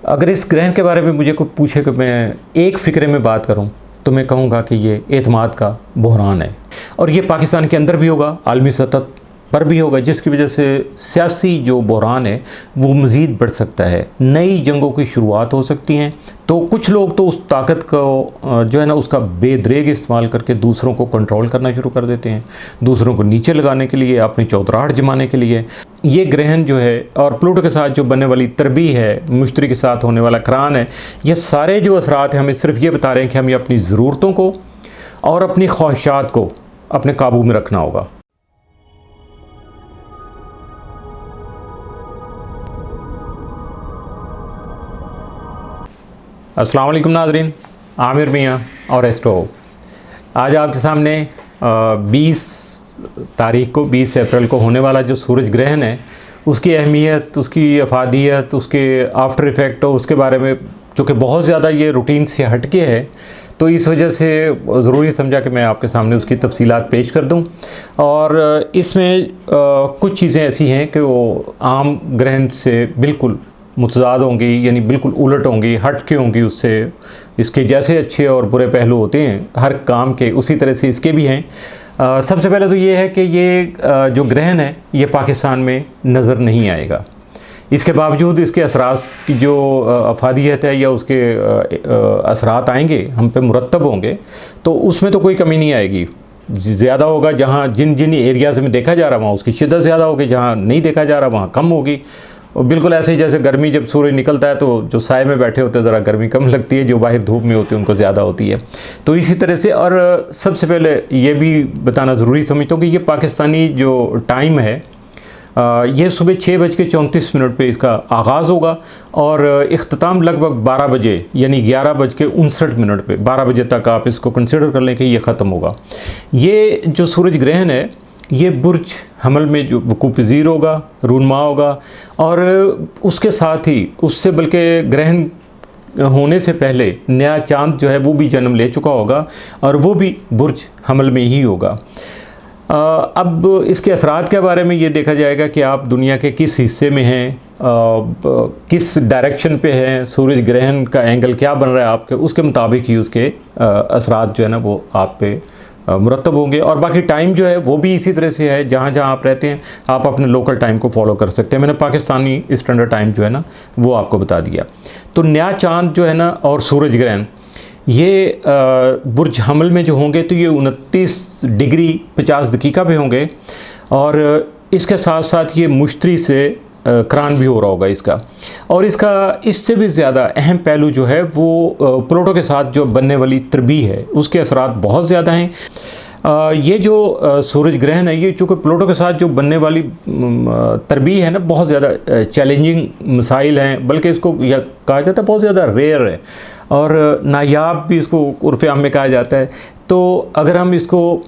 अगर इस ग्रहण के बारे में मुझे कोई पूछे कि मैं एक फ़िक्रे में बात करूं तो मैं कहूँगा कि ये एतमाद का बहरान है और ये पाकिस्तान के अंदर भी होगा, आलमी सतह पर भी होगा, जिसकी वजह से सियासी जो बहरान है वो मज़ीद बढ़ सकता है। नई जंगों की शुरुआत हो सकती हैं। तो कुछ लोग तो उस ताकत को जो है ना उसका बेदरेग इस्तेमाल करके दूसरों को कंट्रोल करना शुरू कर देते हैं, दूसरों को नीचे लगाने के लिए, अपनी चौधराहट जमाने के लिए। ये ग्रहण जो है और प्लूटो के साथ जो बनने वाली तरबी है, मुश्तरी के साथ होने वाला करान है, ये सारे जो असरात हैं हमें सिर्फ ये बता रहे हैं कि हमें अपनी ज़रूरतों को और अपनी ख्वाहिशात को अपने काबू में रखना होगा। अस्सलाम वालेकुम नाज़रीन, आमिर मियाँ और एस्ट्रो। आज आपके सामने 20 तारीख को 20 अप्रैल को होने वाला जो सूरज ग्रहण है उसकी अहमियत, उसकी अफादियत, उसके आफ्टर इफ़ेक्ट और उसके बारे में, चूँकि बहुत ज़्यादा ये रूटीन से हटके है तो इस वजह से ज़रूरी समझा कि मैं आपके सामने उसकी तफसीलात पेश कर दूं। और इसमें कुछ चीज़ें ऐसी हैं कि वो आम ग्रहण से बिल्कुल मुतज़ाद होंगी, यानी बिल्कुल उलट होंगी, हट के होंगी उससे। इसके जैसे अच्छे और बुरे पहलू होते हैं हर काम के, उसी तरह से इसके भी हैं। सबसे पहले तो ये है कि ये जो ग्रहण है ये पाकिस्तान में नज़र नहीं आएगा। इसके बावजूद इसके असरात की जो अफादियत है या उसके असरात आएंगे हम पे मुरतब होंगे तो उसमें तो कोई कमी नहीं आएगी। ज़्यादा होगा जहाँ जिन जिन एरियाज़ में देखा जा रहा वहाँ उसकी शिद्दत ज़्यादा होगी, जहाँ नहीं देखा जा रहा वहाँ कम होगी। और बिल्कुल ऐसे ही जैसे गर्मी जब सूरज निकलता है तो जो साए में बैठे होते हैं ज़रा गर्मी कम लगती है, जो बाहर धूप में होते हैं उनको ज़्यादा होती है। तो इसी तरह से, और सबसे पहले ये भी बताना ज़रूरी समझता हूँ कि ये पाकिस्तानी जो टाइम है ये सुबह 6:34 पे इसका आगाज़ होगा और इख्तिताम लगभग 12 बजे यानी 11:59 पे, 12 बजे तक आप इसको कंसिडर कर लें कि ये ख़त्म होगा। ये जो सूरज ग्रहण है ये बुर्ज हमल में जो वकूफ़ पज़ीर होगा, रूनमा होगा, और उसके साथ ही उससे बल्कि ग्रहण होने से पहले नया चांद जो है वो भी जन्म ले चुका होगा और वो भी बुर्ज हमल में ही होगा। अब इसके असरात के बारे में ये देखा जाएगा कि आप दुनिया के किस हिस्से में हैं, किस डायरेक्शन पे हैं, सूरज ग्रहण का एंगल क्या बन रहा है आपके, उसके मुताबिक ही उसके असरात जो है ना वो आप पे मुरतब होंगे। और बाकी टाइम जो है वो भी इसी तरह से है, जहाँ जहाँ आप रहते हैं आप अपने लोकल टाइम को फॉलो कर सकते हैं। मैंने पाकिस्तानी स्टैंडर्ड टाइम जो है ना वो आपको बता दिया। तो नया चांद जो है ना और सूरज ग्रहण ये बुर्ज हमल में जो होंगे तो ये 29°50' पे होंगे और इसके साथ साथ ये मुश्तरी से करान भी हो रहा होगा इसका। और इसका इससे भी ज़्यादा अहम पहलू जो है वो प्लूटो के साथ जो बनने वाली तरबी है उसके असरात बहुत ज़्यादा हैं। ये जो सूरज ग्रहण है ये चूँकि प्लूटो के साथ जो बनने वाली तरबी है ना बहुत ज़्यादा चैलेंजिंग मसाइल हैं, बल्कि इसको यह कहा जाता है बहुत ज़्यादा रेयर है और नायाब भी इसको उर्फ़ आम में कहा जाता है। तो अगर हम इसको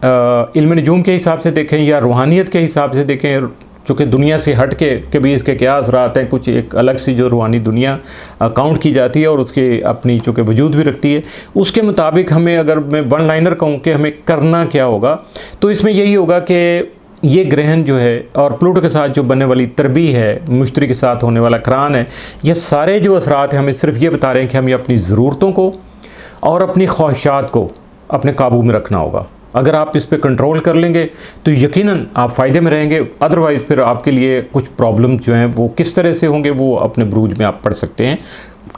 इल्म नजूम के हिसाब से देखें या रूहानियत के हिसाब से देखें, चूँकि दुनिया से हट के भी इसके क्या असरात हैं, कुछ एक अलग सी जो रूहानी दुनिया काउंट की जाती है और उसके अपनी चूँकि वजूद भी रखती है, उसके मुताबिक हमें, अगर मैं वन लाइनर कहूँ कि हमें करना क्या होगा, तो इसमें यही होगा कि ये ग्रहण जो है और प्लूटो के साथ जो बनने वाली तरबी है, मुश्तरी के साथ होने वाला करान है, ये सारे जो असरात हैं हमें सिर्फ ये बता रहे हैं कि हमें अपनी ज़रूरतों को और अपनी ख्वाहिशात को अपने काबू में रखना होगा। अगर आप इस पे कंट्रोल कर लेंगे तो यकीनन आप फ़ायदे में रहेंगे। अदरवाइज़ फिर आपके लिए कुछ प्रॉब्लम जो हैं वो किस तरह से होंगे वो अपने बुरूज में आप पढ़ सकते हैं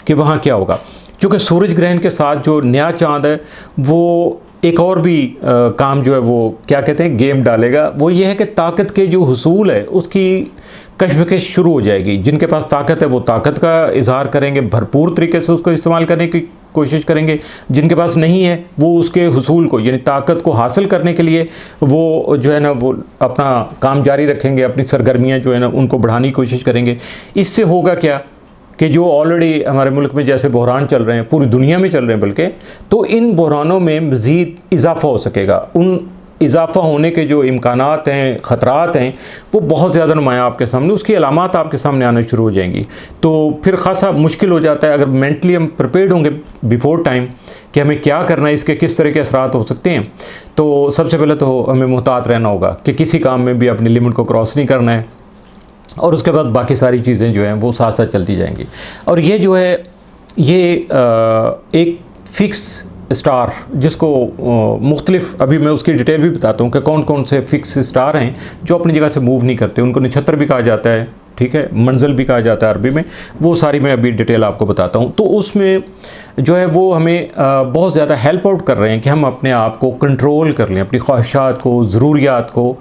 कि वहाँ क्या होगा। क्योंकि सूरज ग्रहण के साथ जो नया चाँद है वो एक और भी काम जो है वो क्या कहते हैं गेम डालेगा। वो ये है कि ताकत के जो हुसूल है उसकी कशमकश शुरू हो जाएगी। जिनके पास ताकत है वो ताकत का इजहार करेंगे, भरपूर तरीके से उसको इस्तेमाल करने की कोशिश करेंगे। जिनके पास नहीं है वो उसके हुसूल को यानी ताकत को हासिल करने के लिए वो जो है ना वो अपना काम जारी रखेंगे, अपनी सरगर्मियाँ जो है ना उनको बढ़ाने की कोशिश करेंगे। इससे होगा क्या कि जो ऑलरेडी हमारे मुल्क में जैसे बहरान चल रहे हैं, पूरी दुनिया में चल रहे हैं बल्कि, तो इन बहरानों में मज़ीद इजाफ़ा हो सकेगा। उन इजाफ़ा होने के जो इम्कानात हैं, ख़तरात हैं, वो बहुत ज़्यादा नुमायाँ आपके सामने, उसकी अलामात आपके सामने आना शुरू हो जाएंगी। तो फिर ख़ासा मुश्किल हो जाता है अगर मेंटली हम प्रिपेयर्ड होंगे बिफ़ोर टाइम कि हमें क्या करना है, इसके किस तरह के असरात हो सकते हैं। तो सबसे पहले तो हमें मुहतात रहना होगा कि किसी काम में भी अपनी लिमिट को क्रॉस नहीं करना है। और उसके बाद बाकी सारी चीज़ें जो हैं वो साथ साथ चलती जाएंगी। और ये जो है ये एक फ़िक्स स्टार जिसको मुख्तलिफ, अभी मैं उसकी डिटेल भी बताता हूँ कि कौन कौन से फ़िक्स स्टार हैं जो अपनी जगह से मूव नहीं करते। उनको नक्षत्र भी कहा जाता है, ठीक है, मंजिल भी कहा जाता है अरबी में। वो सारी मैं अभी डिटेल आपको बताता हूँ। तो उसमें जो है वो हमें बहुत ज़्यादा हेल्प आउट कर रहे हैं कि हम अपने आप को कंट्रोल कर लें, अपनी ख्वाहिशात को, ज़रूरियात को।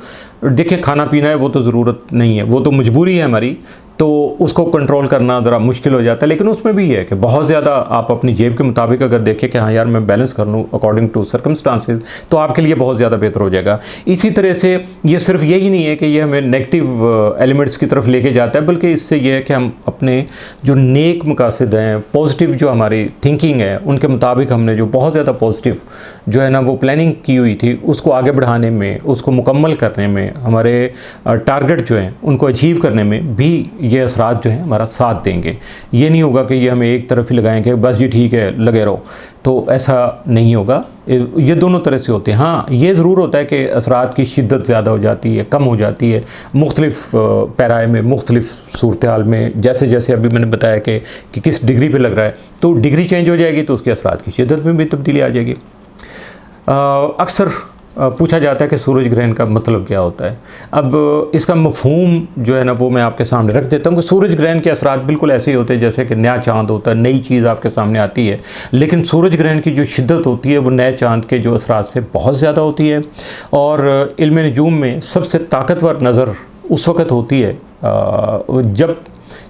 देखिए, खाना पीना है वो तो ज़रूरत नहीं है, वो तो मजबूरी है हमारी, तो उसको कंट्रोल करना ज़रा मुश्किल हो जाता है। लेकिन उसमें भी है कि बहुत ज़्यादा आप अपनी जेब के मुताबिक अगर देखें कि हाँ यार मैं बैलेंस कर लूँ अकॉर्डिंग टू सर्कमस्टांसेस, तो आपके लिए बहुत ज़्यादा बेहतर हो जाएगा। इसी तरह से ये सिर्फ यही नहीं है कि ये हमें नेगेटिव एलिमेंट्स की तरफ लेके जाता है, बल्कि इससे ये है कि हम अपने जो नेक मकासद हैं, पॉजिटिव जो हमारी थिंकिंग है, उनके मुताबिक हमने जो बहुत ज़्यादा पॉजिटिव जो है ना वो प्लानिंग की हुई थी, उसको आगे बढ़ाने में, उसको मुकम्मल करने में, हमारे टारगेट जो हैं उनको अचीव करने में भी ये असरात जो हैं हमारा साथ देंगे। ये नहीं होगा कि ये हमें एक तरफ ही लगाएंगे बस जी ठीक है लगे रहो, तो ऐसा नहीं होगा। ये दोनों तरह से होते हैं। हाँ, ये ज़रूर होता है कि असरात की शिद्दत ज़्यादा हो जाती है, कम हो जाती है मुख्तलिफ पैराए में, मुख्तलिफ सूरत हाल में। जैसे जैसे अभी मैंने बताया कि किस डिग्री पे लग रहा है, तो डिग्री चेंज हो जाएगी तो उसके असरात की शिद्दत में भी तब्दीली आ जाएगी। अक्सर पूछा जाता है कि सूरज ग्रहण का मतलब क्या होता है। अब इसका मफहूम जो है ना वो मैं आपके सामने रख देता हूँ कि सूरज ग्रहण के असरात बिल्कुल ऐसे ही होते हैं जैसे कि नया चांद होता है, नई चीज़ आपके सामने आती है। लेकिन सूरज ग्रहण की जो शिद्दत होती है वो नए चांद के जो असरात से बहुत ज़्यादा होती है। और इल्म नजूम में सबसे ताकतवर नज़र उस वक़्त होती है जब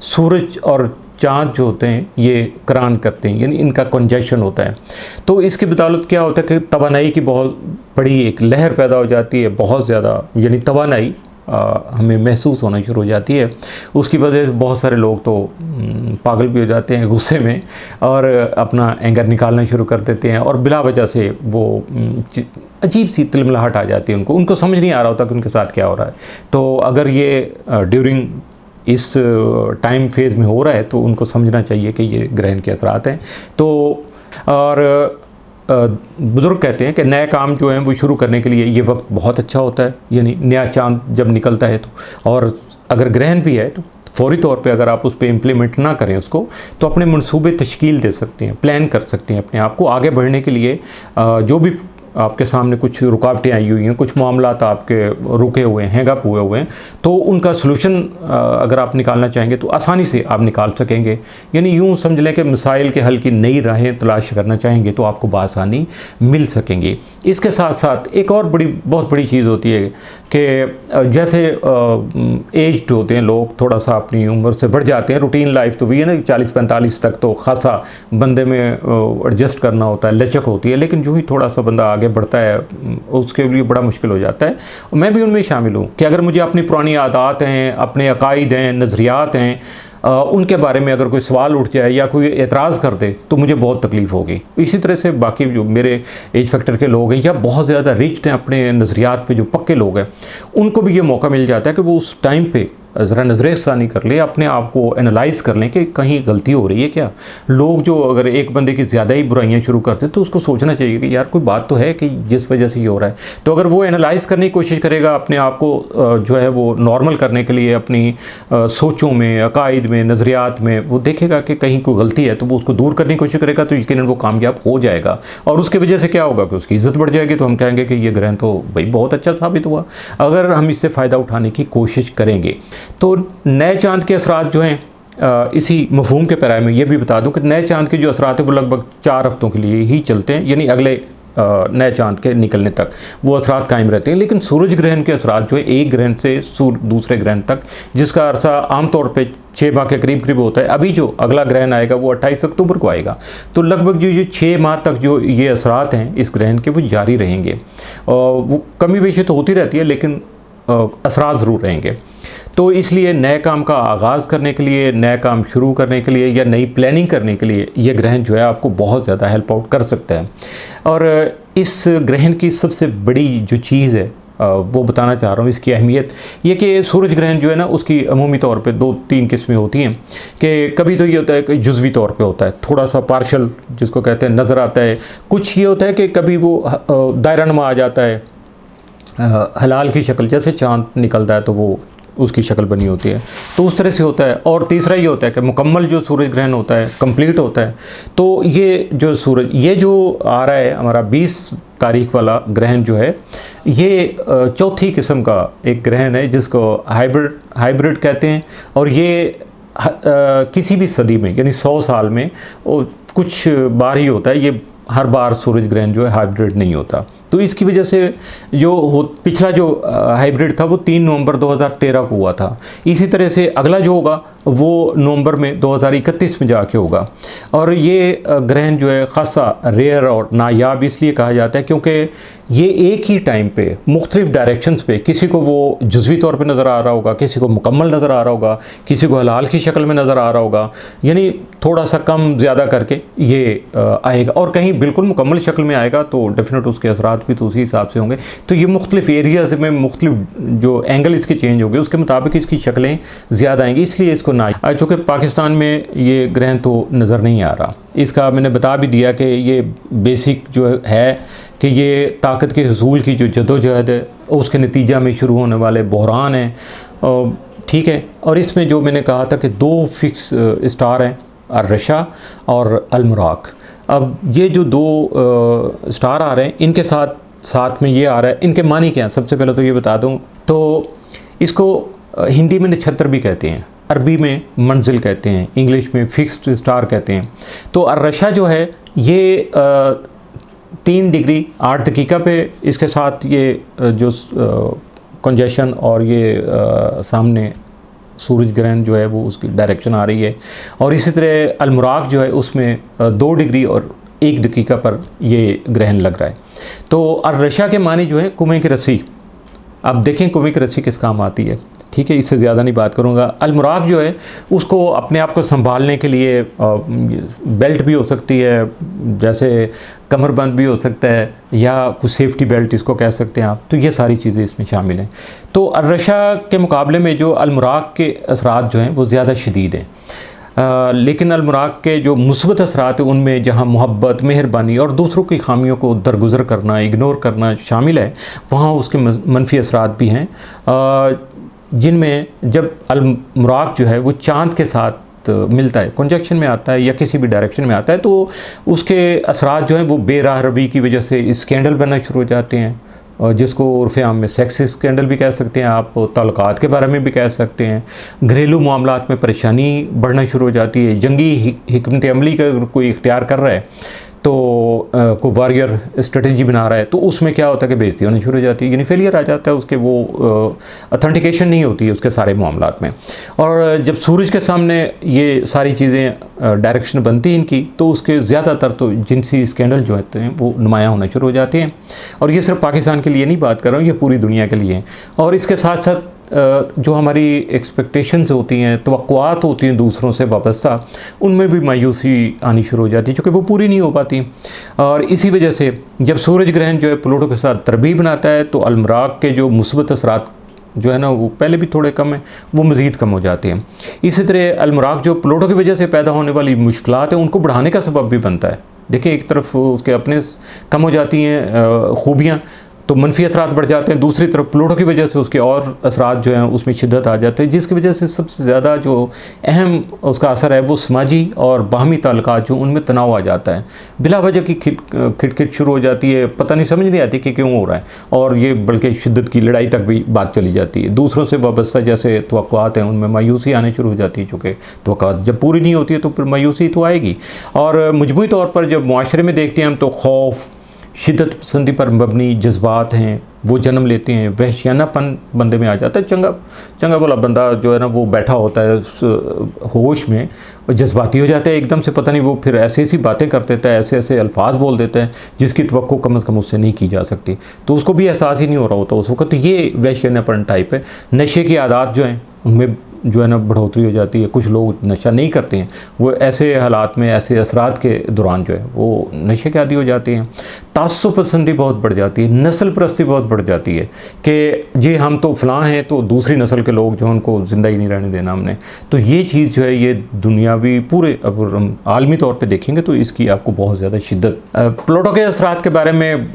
सूरज और चाँद जो होते हैं ये करान करते हैं, यानी इनका कंजक्शन होता है। तो इसकी बदौलत क्या होता है कि तवानाई की बहुत बड़ी एक लहर पैदा हो जाती है, बहुत ज़्यादा, यानी तवानाई हमें महसूस होना शुरू हो जाती है। उसकी वजह से बहुत सारे लोग तो पागल भी हो जाते हैं गुस्से में और अपना एंगर निकालना शुरू कर देते हैं, और बिला वजह से वो अजीब सी तिलमिलाहट आ जाती है उनको समझ नहीं आ रहा होता कि उनके साथ क्या हो रहा है। तो अगर ये ड्यूरिंग इस टाइम फेज़ में हो रहा है तो उनको समझना चाहिए कि ये ग्रहण के असरात हैं। तो और बुज़ुर्ग कहते हैं कि नए काम जो हैं वो शुरू करने के लिए ये वक्त बहुत अच्छा होता है, यानी नया चांद जब निकलता है तो। और अगर ग्रहण भी है तो फौरी तौर पे अगर आप उस पर इम्प्लीमेंट ना करें उसको, तो अपने मंसूबे तश्कील दे सकते हैं, प्लान कर सकते हैं अपने आप को आगे बढ़ने के लिए। जो भी आपके सामने कुछ रुकावटें आई हुई हैं, कुछ मामलात आपके रुके हुए हैं, हैंग अप हुए हैं, तो उनका सलूशन अगर आप निकालना चाहेंगे तो आसानी से आप निकाल सकेंगे। यानी यूँ समझ लें कि मसाइल के हल की नई राहें तलाश करना चाहेंगे तो आपको बआसानी मिल सकेंगी। इसके साथ साथ एक और बहुत बड़ी चीज़ होती है कि जैसे एज्ड होते हैं लोग, थोड़ा सा अपनी उम्र से बढ़ जाते हैं, रूटीन लाइफ तो वही है ना 40-45 तक तो खासा बंदे में एडजस्ट करना होता है, लचक होती है। लेकिन जो ही थोड़ा सा बंदा आगे बढ़ता है उसके लिए बड़ा मुश्किल हो जाता है। मैं भी उनमें शामिल हूँ कि अगर मुझे अपनी पुरानी आदत हैं, अपने अकायद हैं, नज़रियात हैं, उनके बारे में अगर कोई सवाल उठ जाए या कोई एतराज़ कर दे तो मुझे बहुत तकलीफ़ होगी। इसी तरह से बाकी जो मेरे एज फैक्टर के लोग हैं या बहुत ज़्यादा रिच्ड हैं अपने नज़रियात पे, जो पक्के लोग हैं, उनको भी ये मौका मिल जाता है कि वो उस टाइम पे ज़रा नज़र-ए-फ़सानी कर ले, अपने आप को एनालाइज़ कर लें कि कहीं गलती हो रही है क्या। लोग जो अगर एक बंदे की ज़्यादा ही बुराइयां शुरू करते हैं तो उसको सोचना चाहिए कि यार कोई बात तो है कि जिस वजह से ये हो रहा है। तो अगर वो एनालाइज़ करने की कोशिश करेगा अपने आप को जो है वो नॉर्मल करने के लिए, अपनी सोचों में, अकायद में, नज़रियात में, वो देखेगा कि कहीं कोई गलती है तो वो उसको दूर करने की कोशिश करेगा, तो यकीनन वो कामयाब हो जाएगा। और उसकी वजह से क्या होगा कि उसकी इज़्ज़त बढ़ जाएगी। तो हम कहेंगे कि ये ग्रहण तो भाई बहुत अच्छा साबित हुआ, अगर हम इससे फ़ायदा उठाने की कोशिश करेंगे। तो नए चांद के असरात जो हैं इसी मफहूम के पैराए में ये भी बता दूं कि नए चांद के जो असरात हैं वो लगभग 4 हफ्तों के लिए ही चलते हैं, यानी अगले नए चांद के निकलने तक वो असरात कायम रहते हैं। लेकिन सूरज ग्रहण के असरात जो है एक ग्रहण से दूसरे ग्रहण तक, जिसका अरसा आमतौर पे 6 माह के करीब होता है। अभी जो अगला ग्रहण आएगा वो 28 अक्टूबर को आएगा। तो लगभग जो 6 माह तक जो ये असरात हैं इस ग्रहण के वो जारी रहेंगे। वो कमी बेशी तो होती रहती है लेकिन असरात ज़रूर रहेंगे। तो इसलिए नए काम का आगाज़ करने के लिए, नए काम शुरू करने के लिए या नई प्लानिंग करने के लिए ये ग्रहण जो है आपको बहुत ज़्यादा हेल्प आउट कर सकता है। और इस ग्रहण की सबसे बड़ी जो चीज़ है वो बताना चाह रहा हूँ, इसकी अहमियत ये कि सूरज ग्रहण जो है ना उसकी अमूमी तौर पे 2-3 किस्में होती हैं। कि कभी तो ये होता है कि जुज़वी तौर पे होता है, थोड़ा सा पार्शल जिसको कहते हैं नज़र आता है। कुछ ये होता है कि कभी वो दायरा नुमा आ जाता है, हलाल की शक्ल, जैसे चाँद निकलता है तो वो उसकी शक्ल बनी होती है। तो उस तरह से होता है। और तीसरा ये होता है कि मुकम्मल जो सूरज ग्रहण होता है, कंप्लीट होता है, तो ये जो सूरज, ये जो आ रहा है हमारा 20 तारीख वाला ग्रहण जो है, ये चौथी किस्म का एक ग्रहण है जिसको हाइब्रिड कहते हैं। और ये किसी भी सदी में, यानी 100 साल में कुछ बार ही होता है। ये हर बार सूरज ग्रहण जो है हाइब्रिड नहीं होता। तो इसकी वजह से पिछला जो हाइब्रिड था वो 3 नवंबर 2013 को हुआ था। इसी तरह से अगला जो होगा वो नवंबर में 2031 में जाके होगा। और ये ग्रहण जो है ख़ासा रेयर और नायाब इसलिए कहा जाता है क्योंकि ये एक ही टाइम पे मुख्तलिफ डायरेक्शंस पे, किसी को वो जुज़वी तौर पे नज़र आ रहा होगा, किसी को मुकम्मल नज़र आ रहा होगा, किसी को हलाल की शक्ल में नज़र आ रहा होगा, यानी थोड़ा सा कम ज़्यादा करके ये आएगा। और कहीं बिल्कुल मुकम्मल शक्ल में आएगा तो डेफिनेट उसके असरात भी तो उसी हिसाब से होंगे। तो ये मुख्तलिफ एरियाज़ में मुख्तलिफ जो एंगल इसके चेंज होंगे उसके मुताबिक इसकी शक्लें ज़्यादा आएंगी, इसलिए इसको ना, चूँकि पाकिस्तान में ये ग्रहण तो नज़र नहीं आ रहा। इसका मैंने बता भी दिया कि ये बेसिक जो है कि ये ताकत के हसूल की जो जदोजहद है उसके नतीजा में शुरू होने वाले बहरान हैं, ठीक है। और इसमें जो मैंने कहा था कि 2 फिक्स स्टार हैं, अर्रशा और अलमुराक। अब ये जो 2 स्टार आ रहे हैं, इनके साथ में ये आ रहा है, इनके मानी क्या हैं? सबसे पहले तो ये बता दूं, तो इसको हिंदी में नक्षत्र भी कहते हैं, अरबी में मंजिल कहते हैं, इंग्लिश में फिक्स्ड स्टार कहते हैं। तो अर्रशा जो है ये 3 डिग्री 8 दकीका पे इसके साथ ये जो कंजेशन और ये सामने सूरज ग्रहण जो है वो उसकी डायरेक्शन आ रही है। और इसी तरह अलमुराक जो है उसमें 2 डिग्री और 1 दकीका पर ये ग्रहण लग रहा है। तो अर्रशा के मानी जो है कुएं की रस्सी। अब देखें कुएं की रस्सी किस काम आती है, ठीक है, इससे ज़्यादा नहीं बात करूँगा। अलमुराक जो है उसको अपने आप को संभालने के लिए बेल्ट भी हो सकती है, जैसे कमरबंद भी हो सकता है, या कुछ सेफ्टी बेल्ट इसको कह सकते हैं आप। तो ये सारी चीज़ें इसमें शामिल हैं। तो अर्रशा के मुकाबले में जो अलमुराक के असरात जो हैं वो ज़्यादा शदीद हैं। लेकिन अलमुराक के जो मुस्बत असरात हैं उनमें जहाँ मोहब्बत, मेहरबानी और दूसरों की खामियों को दरगुजर करना, इग्नोर करना शामिल है, वहाँ उसके मनफी असरात भी हैं, जिनमें जब अलमुराक जो है वो चाँद के साथ मिलता है, कंजक्शन में आता है या किसी भी डायरेक्शन में आता है, तो उसके असरात जो हैं वो बेराह रवी की वजह से स्कैंडल बनना शुरू हो जाते हैं, और जिसको उर्फ़ आम में सेक्स स्कैंडल भी कह सकते हैं आप, ताल्लुकात के बारे में भी कह सकते हैं। घरेलू मामलात में परेशानी बढ़ना शुरू हो जाती है। जंगी हिकमत अमली का कोई इख्तियार कर रहा है तो कोई वॉरियर स्ट्रेटजी बना रहा है, तो उसमें क्या होता है कि बेइज्जती होनी शुरू हो जाती है, यानी फेलियर आ जाता है उसके, वो अथेंटिकेशन नहीं होती है उसके सारे मामलात में। और जब सूरज के सामने ये सारी चीज़ें डायरेक्शन बनती हैं इनकी, तो उसके ज़्यादातर तो जिनसी स्कैंडल जो होते हैं वो नुमायाँ होना शुरू हो जाते हैं। और ये सिर्फ पाकिस्तान के लिए नहीं बात कर रहा हूँ, ये पूरी दुनिया के लिए है। और इसके साथ साथ जो हमारी एक्सपेक्टेशंस होती हैं, तवक्कुआत होती हैं दूसरों से वाबस्ता, उनमें भी मायूसी आनी शुरू हो जाती है क्योंकि वो पूरी नहीं हो पाती। और इसी वजह से जब सूरज ग्रहण जो है प्लूटो के साथ तरबीब बनाता है तो अलमराक के जो मुस्बत असरात जो है ना वो पहले भी थोड़े कम हैं, वो मज़ीद कम हो जाते हैं। इसी तरह अलमराक जो प्लूटो की वजह से पैदा होने वाली मुश्किलात हैं उनको बढ़ाने का सबब भी बनता है। देखिए, एक तरफ उसके अपने कम हो जाती हैं खूबियाँ, तो मनफी असरात बढ़ जाते हैं, दूसरी तरफ प्लूटो की वजह से उसके और असरात जो हैं उसमें शिद्दत आ जाते हैं, जिसकी वजह से सबसे ज़्यादा जो अहम उसका असर है वो समाजी और बाहमी ताल्लुकात जो उनमें तनाव आ जाता है। बिला वजह की खिटखिट शुरू हो जाती है, पता नहीं समझ नहीं आती कि क्यों हो रहा है, और ये बल्कि शिद्दत की लड़ाई तक भी बात चली जाती है। दूसरों से वाबस्ता जैसे तवक्कुआत हैं उनमें मायूसी आने शुरू हो जाती है, चूँकि तवक्कुआत जब पूरी नहीं होती है तो फिर मायूसी तो आएगी। और मजमूई तौर पर जब मुआशरे में देखते हैं हम तो खौफ, शिद्दत पसंदी पर मबनी जज्बात हैं वो जन्म लेते हैं, वहशियानापन बंदे में आ जाता है। चंगा भला बंदा जो है ना वो बैठा होता है होश में, जज्बाती हो जाता है एकदम से, पता नहीं वो फिर ऐसी ऐसी बातें कर देता है, ऐसे ऐसे अल्फाज बोल देता है जिसकी तवक्को कम से कम उससे नहीं की जा सकती, तो उसको भी एहसास ही नहीं हो रहा होता उस वक्त। तो ये वहशियानापन टाइप है। नशे की आदत जो हैं उनमें जो है ना बढ़ोतरी हो जाती है। कुछ लोग नशा नहीं करते हैं, वो ऐसे हालात में, ऐसे असरात के दौरान जो है वो नशे के आदी हो जाते हैं। तासुब पसंदी बहुत बढ़ जाती है, नस्ल परस्ती बहुत बढ़ जाती है कि जी हम तो फ़लाँ हैं तो दूसरी नस्ल के लोग जो उनको ज़िंदा ही नहीं रहने देना हमने। तो ये चीज़ जो है ये दुनियावी पूरे अगर हम आलमी तौर पर देखेंगे तो इसकी आपको बहुत ज़्यादा शिद्दत। प्लूटो के असरात के बारे में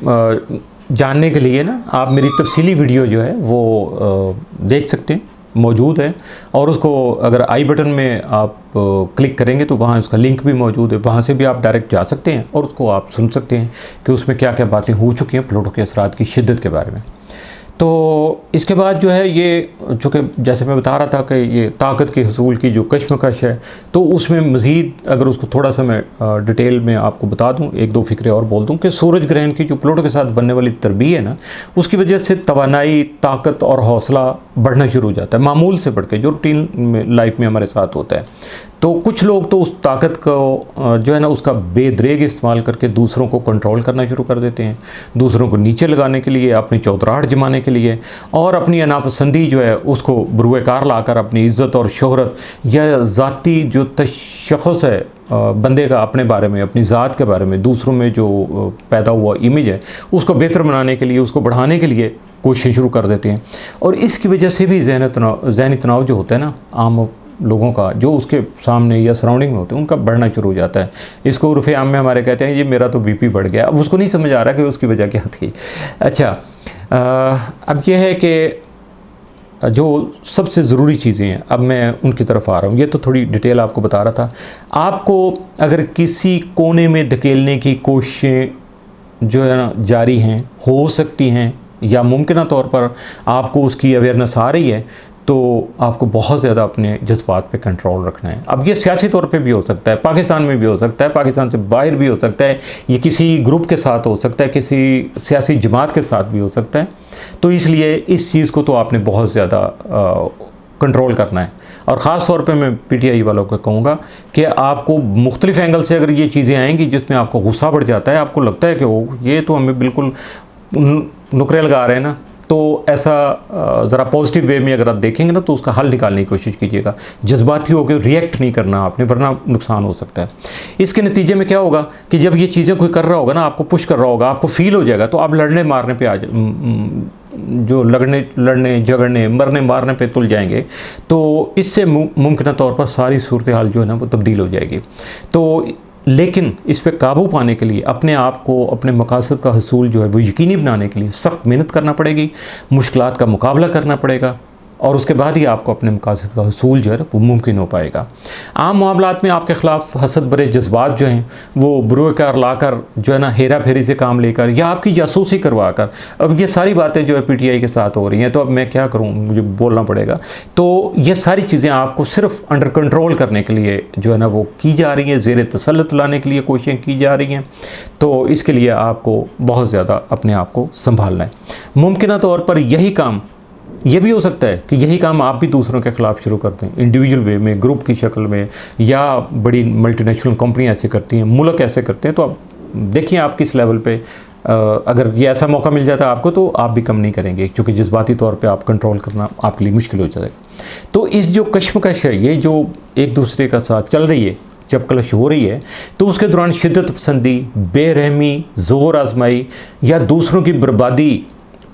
जानने के लिए ना आप मेरी तफसीली वीडियो जो है वो देख सकते हैं। मौजूद है, और उसको अगर आई बटन में आप क्लिक करेंगे तो वहाँ उसका लिंक भी मौजूद है, वहाँ से भी आप डायरेक्ट जा सकते हैं और उसको आप सुन सकते हैं कि उसमें क्या क्या बातें हो चुकी हैं प्लूटो के असरात की शिद्दत के बारे में। तो इसके बाद जो है ये, चूँकि जैसे मैं बता रहा था कि ये ताकत के हसूल की जो कशमकश है, तो उसमें मज़ीद अगर उसको थोड़ा सा मैं डिटेल में आपको बता दूं, एक दो फिक्रे और बोल दूं कि सूरज ग्रहण की जो प्लूटो के साथ बनने वाली तरबीह है ना, उसकी वजह से तवानाई, ताकत और हौसला बढ़ना शुरू हो जाता है, मामूल से बढ़ के जो रूटीन में लाइफ में हमारे साथ होता है। तो कुछ लोग तो उस ताकत को जो है ना उसका बेदरेग इस्तेमाल करके दूसरों को कंट्रोल करना शुरू कर देते हैं, दूसरों को नीचे लगाने के लिए, अपनी चौतराहट जमाने के लिए, और अपनी नापसंदी जो है उसको बुरुएकार लाकर अपनी इज़्ज़त और शोहरत या ज़ाती जो तशख़्ख़ुस है बंदे का अपने बारे में, अपनी ज़ात के बारे में, दूसरों में जो पैदा हुआ इमेज है उसको बेहतर बनाने के लिए, उसको बढ़ाने के लिए कोशिश शुरू कर देते हैं। और इसकी वजह से भी ज़हनी तनाव जो होता है ना आम लोगों का, जो उसके सामने या सराउंडिंग में होते हैं, उनका बढ़ना शुरू हो जाता है। इसको उर्फ़े आम में हमारे कहते हैं ये मेरा तो बीपी बढ़ गया। अब उसको नहीं समझ आ रहा कि उसकी वजह क्या थी। अच्छा, अब ये है कि जो सबसे ज़रूरी चीज़ें हैं, अब मैं उनकी तरफ आ रहा हूँ। ये तो थोड़ी डिटेल आपको बता रहा था। आपको अगर किसी कोने में धकेलने की कोशिशें जो है ना जारी हैं, हो सकती हैं, या मुमकिन तौर पर आपको उसकी अवेयरनेस आ रही है, तो आपको बहुत ज़्यादा अपने जज्बात पे कंट्रोल रखना है। अब ये सियासी तौर पे भी हो सकता है, पाकिस्तान में भी हो सकता है, पाकिस्तान से बाहर भी हो सकता है, ये किसी ग्रुप के साथ हो सकता है, किसी सियासी जमात के साथ भी हो सकता है। तो इसलिए इस चीज़ को तो आपने बहुत ज़्यादा कंट्रोल करना है। और ख़ास तौर पे मैं पीटीआई वालों को कहूँगा कि आपको मुख्तलिफ एंगल से अगर ये चीज़ें आएंगी जिसमें आपको गुस्सा बढ़ जाता है, आपको लगता है कि वो ये तो हमें बिल्कुल नुकरे लगा रहे हैं ना, तो ऐसा ज़रा पॉजिटिव वे में अगर आप देखेंगे ना तो उसका हल निकालने की कोशिश कीजिएगा। जज्बाती होकर रिएक्ट नहीं करना आपने, वरना नुकसान हो सकता है। इसके नतीजे में क्या होगा कि जब ये चीज़ें कोई कर रहा होगा ना, आपको पुश कर रहा होगा, आपको फील हो जाएगा, तो आप लड़ने मारने पे जो लड़ने झगड़ने मरने मारने पे तुल जाएंगे। तो इससे मुमकिन तौर पर सारी सूरत हाल जो है ना वो तब्दील हो जाएगी। तो लेकिन इस पे काबू पाने के लिए अपने आप को, अपने मकासद का हसूल जो है वो यकीनी बनाने के लिए सख्त मेहनत करना पड़ेगी, मुश्किलात का मुकाबला करना पड़ेगा, और उसके बाद ही आपको अपने मकासद का हसूल जो है वो मुमकिन हो पाएगा। आम मामलात में आपके ख़िलाफ़ हसद भरे जज्बात जो हैं वो बुरुएकार लाकर जो है ना हेरा फेरी से काम लेकर या आपकी जासूसी करवा कर, अब ये सारी बातें जो है पीटीआई के साथ हो रही हैं, तो अब मैं क्या करूं, मुझे बोलना पड़ेगा। तो ये सारी चीज़ें आपको सिर्फ अंडर कंट्रोल करने के लिए जो है ना वो की जा रही हैं, ज़ेर तसल्लुत लाने के लिए कोशिशें की जा रही हैं। तो इसके लिए आपको बहुत ज़्यादा अपने आप को संभालना है। मुमकिन तौर पर यही काम, ये भी हो सकता है कि यही काम आप भी दूसरों के ख़िलाफ़ शुरू कर दें, इंडिविजुअल वे में, ग्रुप की शक्ल में, या बड़ी मल्टीनेशनल कंपनियां ऐसे करती हैं, मुल्क ऐसे करते हैं। तो आप देखिए आप किस लेवल पे अगर ये ऐसा मौका मिल जाता है आपको, तो आप भी कम नहीं करेंगे, क्योंकि जज्बाती तौर पे आप कंट्रोल करना आपके लिए मुश्किल हो जाएगा। तो इस जो कशमकश है, ये जो एक दूसरे का साथ चल रही है, जब कलश हो रही है, तो उसके दौरान शिद्दत पसंदी, बेरहमी, ज़ोर आजमाई या दूसरों की बर्बादी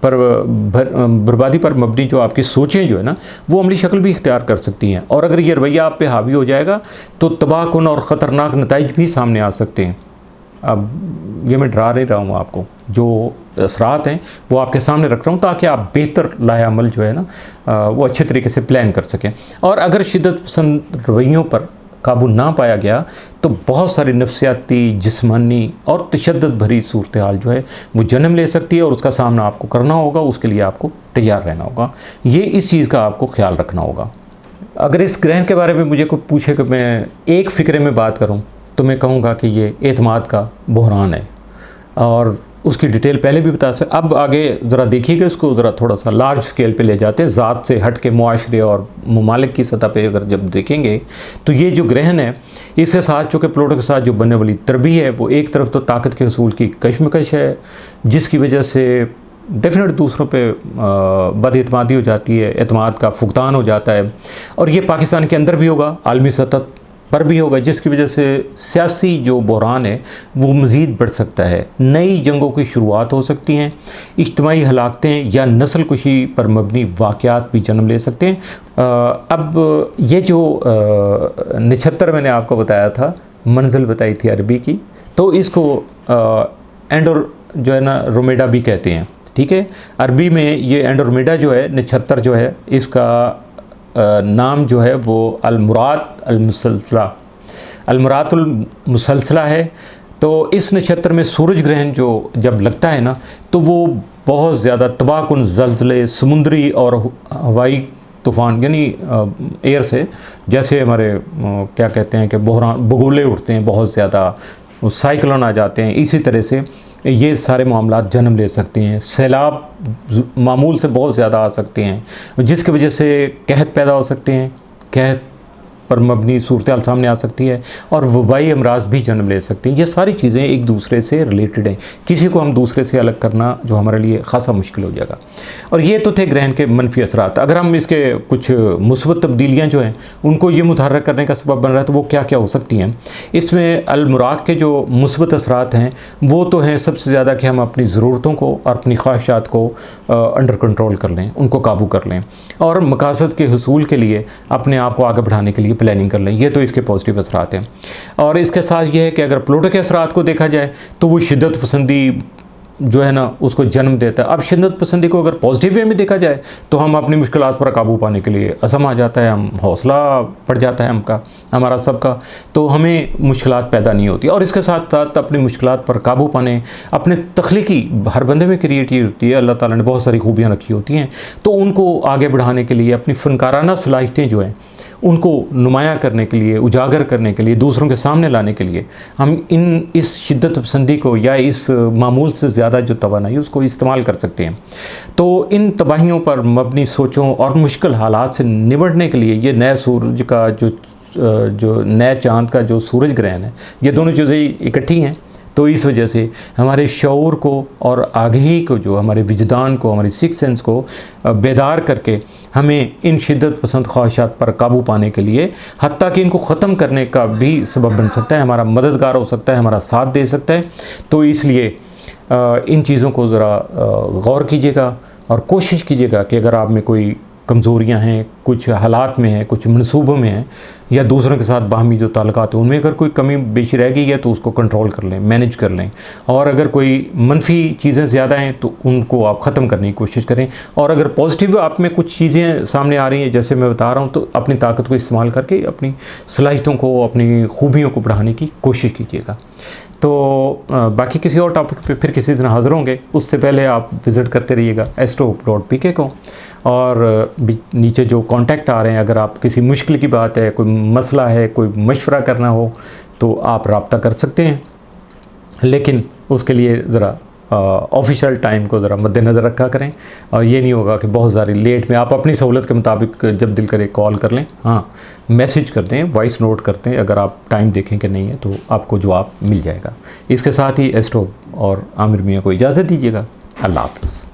पर मबनी जो आपकी सोचें जो है ना वो अमली शक्ल भी इख्तियार कर सकती हैं। और अगर ये रवैया आप पे हावी हो जाएगा तो तबाहकुन और ख़तरनाक नताइज भी सामने आ सकते हैं। अब ये मैं डरा नहीं रहा हूँ आपको, जो असरात हैं वो आपके सामने रख रहा हूँ ताकि आप बेहतर लाएअमल जो है ना वो अच्छे तरीके से प्लान कर सकें। और अगर शिद्दत पसंद रवैयों पर काबू ना पाया गया तो बहुत सारी नफ्सियाती, जिस्मानी और तशद्दुद भरी सूरत हाल जो है वो जन्म ले सकती है, और उसका सामना आपको करना होगा। उसके लिए आपको तैयार रहना होगा, ये इस चीज़ का आपको ख्याल रखना होगा। अगर इस ग्रहण के बारे में मुझे कोई पूछे कि मैं एक फ़िक्रे में बात करूं, तो मैं कहूँगा कि ये एतमाद का बहरान है, और उसकी डिटेल पहले भी बता सकते। अब आगे ज़रा देखिएगा, इसको ज़रा थोड़ा सा लार्ज स्केल पे ले जाते हैं, ज़ात से हट के मुआशरे और ममालिक की सतह पे अगर जब देखेंगे तो ये जो ग्रहण है, इसके साथ चूँकि प्लूटो के साथ जो बनने वाली तरबीह है, वो एक तरफ तो ताकत के हसूल की कशमकश है, जिसकी वजह से डेफिनेट दूसरों पे बदएतमादी हो जाती है, एतमाद का फुकदान हो जाता है, और ये पाकिस्तान के अंदर भी होगा, आलमी सतह पर भी होगा, जिसकी वजह से सियासी जो बहरान है वो मज़ीद बढ़ सकता है। नई जंगों की शुरुआत हो सकती हैं, इज्तिमाई हलाकतें या नस्ल कुशी पर मबनी वाक़यात भी जन्म ले सकते हैं। अब ये जो नक्षत्र मैंने आपको बताया था, मंजिल बताई थी अरबी की, तो इसको एंडोर जो है ना रोमेडा भी कहते हैं, ठीक है। अरबी में ये एंडोरमेडा जो है नक्षत्र जो है, इसका नाम जो है वो अलमुरातुल मुसलसला है। तो इस नक्षत्र में सूरज ग्रहण जो जब लगता है ना, तो वो बहुत ज़्यादा तबाहकुन ज़लज़ले, समुद्री और हवाई तूफ़ान, यानी एयर से जैसे हमारे क्या कहते हैं कि बगोले उठते हैं, बहुत ज़्यादा साइक्लोन आ जाते हैं, इसी तरह से ये सारे मामलात जन्म ले सकते हैं। सैलाब मामूल से बहुत ज़्यादा आ सकते हैं, जिसकी वजह से कहत पैदा हो सकते हैं, कहत पर मबनी सूरत हाल सामने आ सकती है, और वबाई अमराज भी जन्म ले सकती हैं। ये सारी चीज़ें एक दूसरे से रिलेटेड हैं, किसी को हम दूसरे से अलग करना जो हमारे लिए ख़ासा मुश्किल हो जाएगा। और ये तो थे ग्रहण के मनफी असरात। अगर हम इसके कुछ मुस्बत तब्दीलियाँ जो हैं उनको ये मुतहर्रिक करने का सबब बन रहा है, तो वो क्या क्या हो सकती हैं। इसमें अलमुराक के जो मुस्बत असरात हैं वो तो हैं सबसे ज़्यादा कि हम अपनी ज़रूरतों को और अपनी ख्वाहिशात को अंडर कंट्रोल कर लें, उनको काबू कर लें, और मकासद के हुसूल के लिए अपने आप को आगे बढ़ाने के लिए प्लानिंग कर लें। ये तो इसके पॉजिटिव असरात हैं। और इसके साथ ये है कि अगर प्लूटो के असरात को देखा जाए तो वो शिद्दत पसंदी जो है ना उसको जन्म देता है। अब शिद्दत पसंदी को अगर पॉजिटिव वे में देखा जाए तो हम अपनी मुश्किलात पर काबू पाने के लिए असम आ जाता है, हम हौसला बढ़ जाता है हमारा सबका, तो हमें मुश्किलात पैदा नहीं होती। और इसके साथ साथ अपनी मुश्किलात पर काबू पाने, अपने तख्लीकी, हर बंदे में क्रिएटिविटी है, अल्लाह ताला ने बहुत सारी खूबियाँ रखी होती हैं, तो उनको आगे बढ़ाने के लिए अपनी फ़नकाराना सलाहियतें जो हैं उनको नुमायाँ करने के लिए, उजागर करने के लिए, दूसरों के सामने लाने के लिए हम इस शिद्दत पसंदी को या इस मामूल से ज़्यादा जो तवानाई उसको इस्तेमाल कर सकते हैं। तो इन तबाहियों पर मबनी सोचों और मुश्किल हालात से निपटने के लिए ये नए सूरज का जो नए चाँद का जो सूरज ग्रहण है, ये दोनों चीज़ें इकट्ठी हैं। तो इस वजह से हमारे शऊर को और आगाही को, जो हमारे विजदान को, हमारी सिक्स सेंस को बेदार करके हमें इन शिद्दत पसंद ख्वाहिशात पर काबू पाने के लिए, हत्ता कि इनको ख़त्म करने का भी सबब बन सकता है, हमारा मददगार हो सकता है, हमारा साथ दे सकता है। तो इसलिए इन चीज़ों को ज़रा गौर कीजिएगा और कोशिश कीजिएगा कि अगर आप में कोई कमज़ोरियाँ हैं, कुछ हालात में हैं, कुछ मनसूबों में हैं, या दूसरों के साथ बाहमी जो ताल्लुकात हैं उनमें अगर कोई कमी बेशी रह गई है तो उसको कंट्रोल कर लें, मैनेज कर लें। और अगर कोई मनफी चीज़ें ज़्यादा हैं तो उनको आप ख़त्म करने की कोशिश करें। और अगर पॉजिटिव आप में कुछ चीज़ें सामने आ रही हैं, जैसे मैं बता रहा हूँ, तो अपनी ताकत को इस्तेमाल करके अपनी सलाहियतों को, अपनी खूबियों को बढ़ाने की कोशिश कीजिएगा। तो बाकी किसी और टॉपिक पे फिर किसी दिन हाज़िर होंगे। उससे पहले आप विज़िट करते रहिएगा astro.pk को, और नीचे जो कॉन्टैक्ट आ रहे हैं, अगर आप किसी मुश्किल की बात है, कोई मसला है, कोई मशवरा करना हो, तो आप रब्ता कर सकते हैं। लेकिन उसके लिए ज़रा ऑफिशियल टाइम को ज़रा मद्देनज़र रखा करें, और ये नहीं होगा कि बहुत सारी लेट में आप अपनी सहूलत के मुताबिक जब दिल करे कॉल कर लें। हाँ, मैसेज कर दें, वॉइस नोट करते हैं, अगर आप टाइम देखें कि नहीं है तो आपको जवाब मिल जाएगा। इसके साथ ही एस्ट्रो और आमिर मियाँ को इजाज़त दीजिएगा। अल्लाह हाफ़िज़।